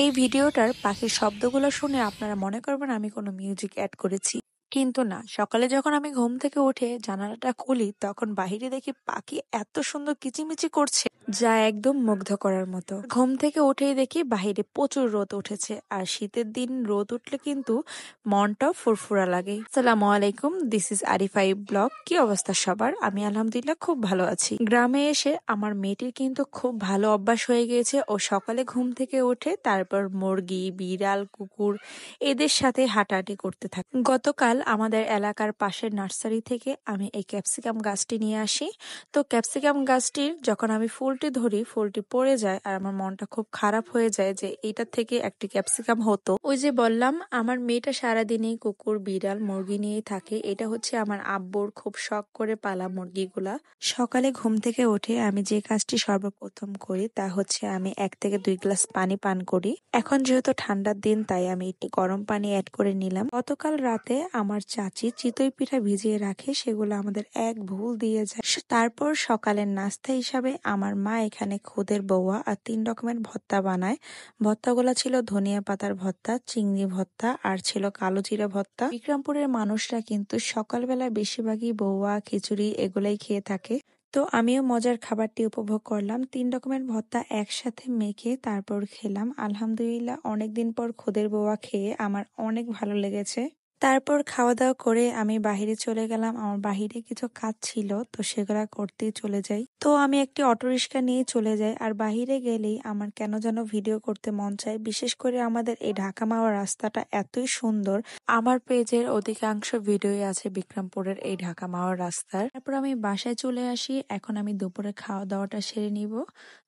এই ভিডিওটার পাখির শব্দগুলো শুনে আপনারা মনে করবেন আমি কোনো মিউজিক অ্যাড করেছি। কিন্তু না, সকালে যখন আমি ঘুম থেকে উঠে জানালাটা খুলি তখন বাহিরে দেখি পাখি এত সুন্দর কিচিমিচি করছে যা একদম মুগ্ধ করার মতো। ঘুম থেকে উঠেই দেখি বাহিরে প্রচুর রোদ উঠেছে, আর শীতের দিন রোদ উঠলে কিন্তু মনটাও ফুরফুরা লাগে। আসসালামু আলাইকুম, দিস ইজ আরিফাই ব্লগ। কি অবস্থা সবার? আমি আলহামদুলিল্লাহ খুব ভালো আছি। গ্রামে এসে আমার মেয়েটির কিন্তু খুব ভালো অভ্যাস হয়ে গিয়েছে, ও সকালে ঘুম থেকে উঠে তারপর মুরগি, বিড়াল, কুকুর এদের সাথে হাঁটাহাঁটি করতে থাকে। গতকাল আমাদের এলাকার পাশের নার্সারি থেকে আমি এই ক্যাপসিকাম গাছটি নিয়ে আসি। তো ক্যাপসিকাম গাছটির যখন আমি ফুলটি ধরি, ফুলটি পড়ে যায় আর আমার মনটা খুব খারাপ হয়ে যায় যে এটা থেকে একটি ক্যাপসিকাম হতো। ওই যে বললাম, আমার মেয়েটা সারাদিনই কুকুর, বিড়াল, মুরগি নিয়েই থাকে। এটা হচ্ছে আমার আব্বুর খুব শখ করে পালা মুরগিগুলা। সকালে ঘুম থেকে উঠে আমি যে কাজটি সর্বপ্রথম করি তা হচ্ছে আমি 1 থেকে 2 গ্লাস পানি পান করি। এখন যেহেতু ঠান্ডার দিন তাই আমি একটু গরম পানি অ্যাড করে নিলাম। গতকাল রাতে আমার চাচি চিতই পিঠা ভিজিয়ে রাখে, সেগুলো আমাদের এক ভুল দিয়ে যায়। তারপর সকালের নাস্তা হিসাবে আমার মা এখানে খুদের বউয়া আর 3 রকমের ভর্তা বানায়। ভর্তাগুলো ছিল ধনিয়া পাতার ভর্তা, চিংড়ি ভর্তা আর ছিল কালো জিরা ভর্তা। বিক্রমপুরের মানুষরা কিন্তু সকালবেলা বেশিরভাগই বউয়া, খিচুড়ি এগুলাই খেয়ে থাকে। তো আমিও মজার খাবারটি উপভোগ করলাম। 3 রকমের ভর্তা একসাথে মেখে তারপর খেলাম। আলহামদুলিল্লাহ, অনেকদিন পর খুদের বউয়া খেয়ে আমার অনেক ভালো লেগেছে। তারপর খাওয়া দাওয়া করে আমি বাহিরে চলে গেলাম। আমার বাহিরে কিছু কাজ ছিল, তো সেগুলা করতেই চলে যাই। তো আমি একটি অটোরিকশা নিয়ে চলে যাই, আর বাহিরে গেলেই আমার কেন যেন ভিডিও করতে মন চায়। বিশেষ করে আমাদের এই ঢাকা মাওয়া রাস্তাটা এতই সুন্দর। আমার পেজের অধিকাংশ ভিডিওই আছে বিক্রমপুরের এই ঢাকা মাওয়ার রাস্তার। তারপর আমি বাসায় চলে আসি। এখন আমি দুপুরে খাওয়া দাওয়াটা সেরে নিব।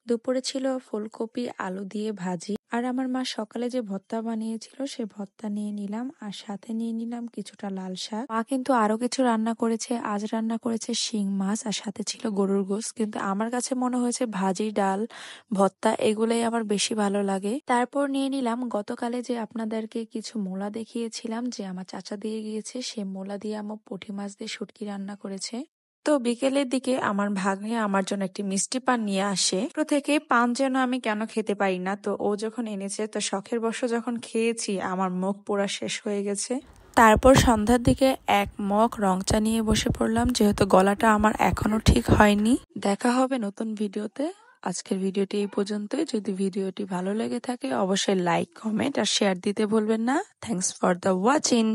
দুপুরে ছিল ফুলকপি আলু দিয়ে ভাজি, আর আমার মা সকালে যে ভর্তা বানিয়েছিল সে ভর্তা নিয়ে নিলাম, আর সাথে নিয়ে নিলাম কিছুটা লাল শাক। মা কিন্তু আরো কিছু রান্না করেছে। আজ রান্না করেছে শিং মাছ, আর সাথে ছিল গরুর গোশত। কিন্তু আমার কাছে মনে হয়েছে ভাজি, ডাল, ভর্তা এগুলাই আমার বেশি ভালো লাগে। তারপর নিয়ে নিলাম গতকালে যে আপনাদেরকে কিছু মূলা দেখিয়েছিলাম যে আমার চাচা দিয়ে গিয়েছে, সে মূলা দিয়ে আমার পুঁটি মাছ দিয়ে শুটকি রান্না করেছে। তো বিকেলের দিকে আমার ভাগ্নে আমার জন্য একটি মিষ্টি পান নিয়ে আসে। ছোট থেকে পান যেন আমি কেন খেতে পারি না, তো ও যখন এনেছে তো শখের বশে যখন খেয়েছি আমার মুখ পুরা শেষ হয়ে গেছে। তারপর সন্ধ্যার দিকে এক মগ রং চা নিয়ে বসে পড়লাম, যেহেতু গলাটা আমার এখনো ঠিক হয়নি। দেখা হবে নতুন ভিডিওতে। আজকের ভিডিওটি এই পর্যন্তই। যদি ভিডিওটি ভালো লেগে থাকে অবশ্যই লাইক, কমেন্ট আর শেয়ার দিতে ভুলবেন না। Thanks for the watching.